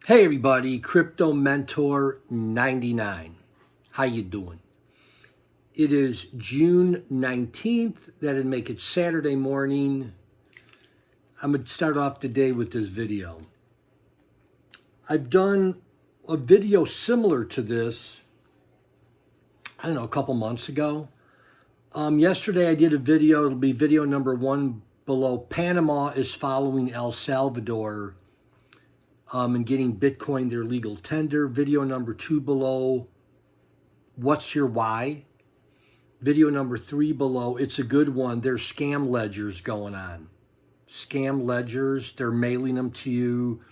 Hey everybody, Crypto Mentor 99. How you doing? It is June 19th. That'd make it Saturday morning. I'm going to start off the day with this video. I've done a video similar to this, I don't know, a couple months ago. Yesterday I did a video, it'll be video number 1 below. Panama is following El Salvador and getting Bitcoin their legal tender. Video number 2 below, what's your why? Video number 3 below, it's a good one. There's scam ledgers going on. Scam ledgers, they're mailing them to you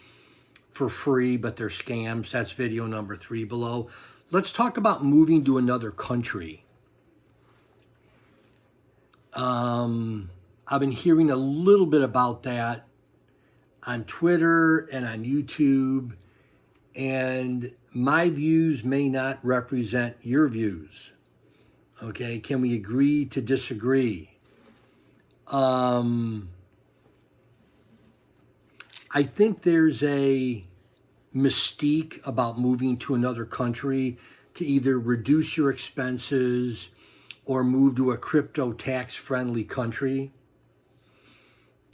for free, but they're scams. That's video number 3 below. Let's talk about moving to another country. I've been hearing a little bit about that on Twitter and on YouTube, and my views may not represent your views. Okay, can we agree to disagree? I think there's a mystique about moving to another country to either reduce your expenses or move to a crypto tax-friendly country.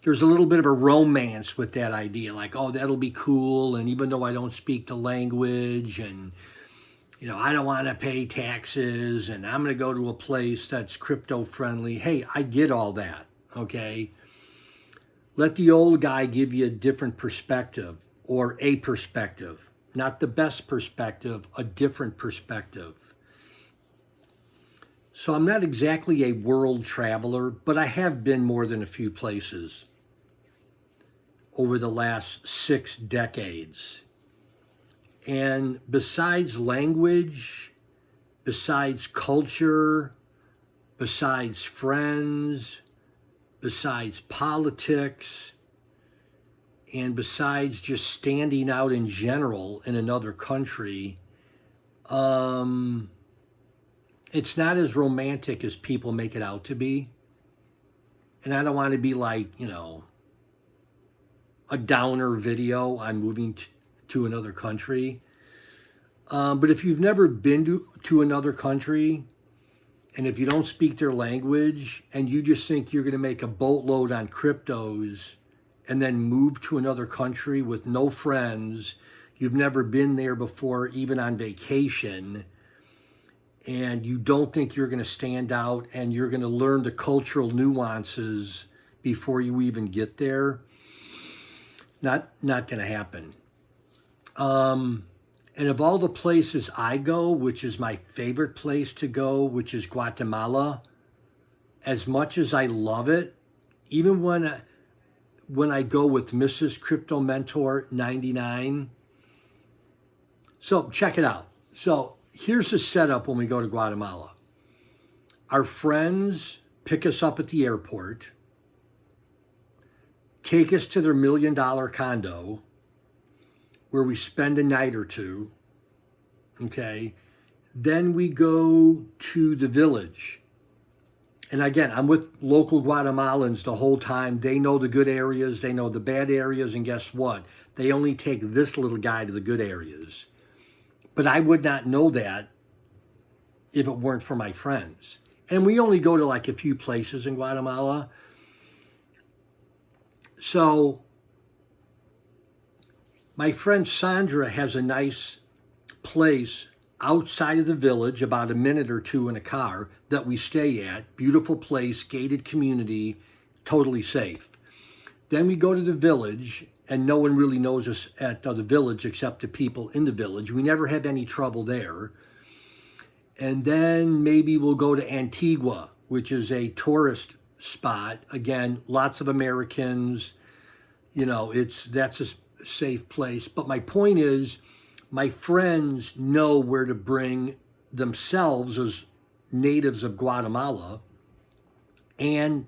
There's a little bit of a romance with that idea, like, oh, that'll be cool, and even though I don't speak the language, and I don't want to pay taxes, and I'm going to go to a place that's crypto-friendly. Hey, I get all that, okay? Let the old guy give you a different perspective, or a perspective. Not the best perspective, a different perspective. So I'm not exactly a world traveler, but I have been more than a few places over the last 6 decades. And besides language, besides culture, besides friends, besides politics, and besides just standing out in general in another country, it's not as romantic as people make it out to be. And I don't want to be like, a downer video on moving to another country. But if you've never been to another country, and if you don't speak their language, and you just think you're going to make a boatload on cryptos and then move to another country with no friends, you've never been there before, even on vacation, and you don't think you're going to stand out and you're going to learn the cultural nuances before you even get there, not going to happen. And of all the places I go, which is my favorite place to go, which is Guatemala, as much as I love it, even when I go with Mrs. Crypto Mentor 99, so check it out. So here's the setup when we go to Guatemala. Our friends pick us up at the airport, take us to their $1 million condo, where we spend a night or two, okay? Then we go to the village. And again, I'm with local Guatemalans the whole time. They know the good areas, they know the bad areas, and guess what? They only take this little guy to the good areas. But I would not know that if it weren't for my friends. And we only go to like a few places in Guatemala. So my friend Sandra has a nice place outside of the village, about a minute or 2 in a car, that we stay at. Beautiful place, gated community, totally safe. Then we go to the village, and no one really knows us at the village except the people in the village. We never have any trouble there. And then maybe we'll go to Antigua, which is a tourist spot. Again, lots of Americans. That's a safe place. But my point is, my friends know where to bring themselves as natives of Guatemala, and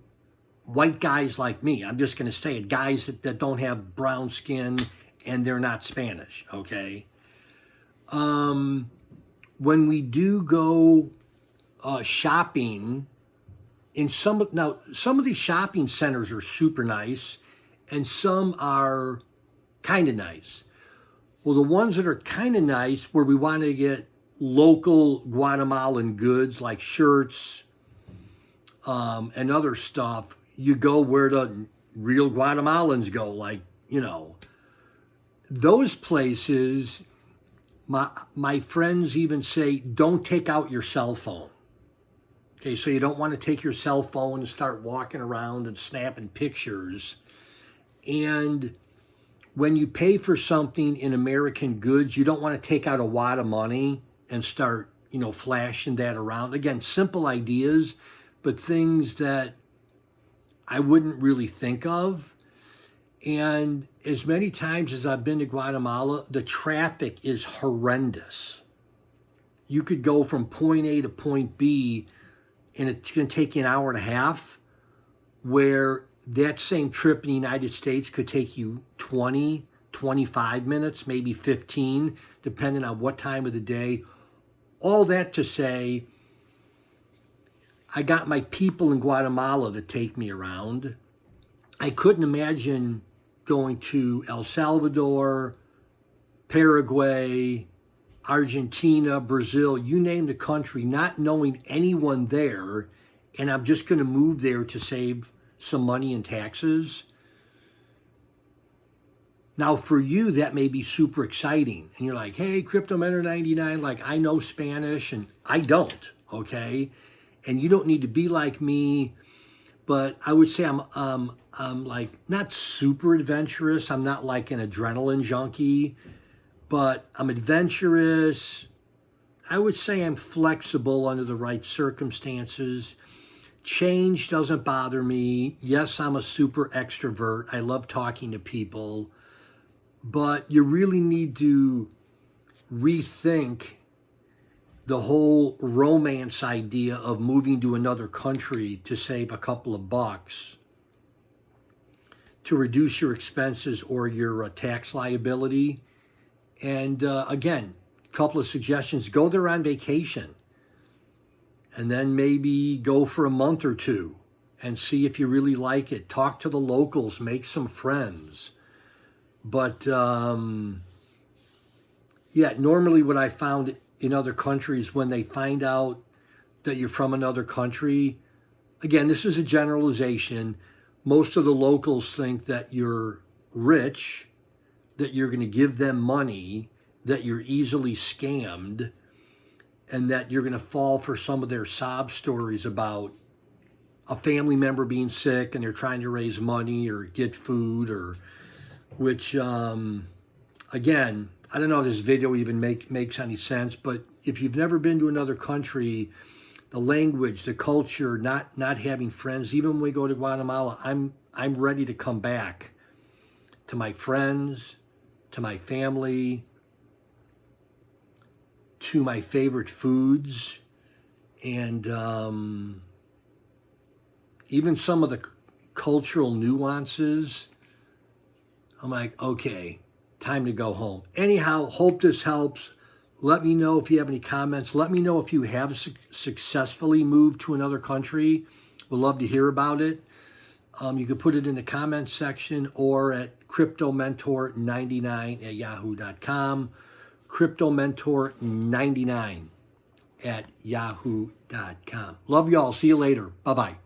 white guys like me. I'm just going to say it, guys that don't have brown skin and they're not Spanish, okay? When we do go shopping, some of these shopping centers are super nice, and some are kind of nice. Well, the ones that are kind of nice, where we want to get local Guatemalan goods like shirts and other stuff, you go where the real Guatemalans go. Like, those places, my friends even say, don't take out your cell phone. Okay, so you don't want to take your cell phone and start walking around and snapping pictures. And when you pay for something in American goods, you don't want to take out a wad of money and start, flashing that around. Again, simple ideas, but things that I wouldn't really think of. And as many times as I've been to Guatemala, the traffic is horrendous. You could go from point A to point B, and it's going to take you an hour and a half, where that same trip in the United States could take you 20, 25 minutes, maybe 15, depending on what time of the day. All that to say, I got my people in Guatemala to take me around. I couldn't imagine going to El Salvador, Paraguay, Argentina, Brazil, you name the country, not knowing anyone there, and I'm just going to move there to save some money in taxes. Now, for you, that may be super exciting. And you're like, hey, Crypto Mentor 99, like, I know Spanish, and I don't, okay? And you don't need to be like me, but I would say I'm like not super adventurous. I'm not like an adrenaline junkie, but I'm adventurous. I would say I'm flexible under the right circumstances. Change doesn't bother me. Yes, I'm a super extrovert. I love talking to people, but you really need to rethink the whole romance idea of moving to another country to save a couple of bucks, to reduce your expenses or your tax liability. And again, a couple of suggestions: go there on vacation, and then maybe go for a month or two and see if you really like it. Talk to the locals, make some friends. But normally what I found in other countries, when they find out that you're from another country, again, this is a generalization, most of the locals think that you're rich, that you're going to give them money, that you're easily scammed, and that you're going to fall for some of their sob stories about a family member being sick and they're trying to raise money or get food, or which, again, I don't know if this video even makes any sense, but if you've never been to another country, the language, the culture, not having friends, even when we go to Guatemala, I'm ready to come back to my friends, to my family, to my favorite foods, and even some of the cultural nuances. I'm like, okay, time to go home. Anyhow, hope this helps. Let me know if you have any comments. Let me know if you have successfully moved to another country. We'd love to hear about it. You can put it in the comments section or at cryptomentor99@yahoo.com. Cryptomentor99@yahoo.com. Love y'all. See you later. Bye-bye.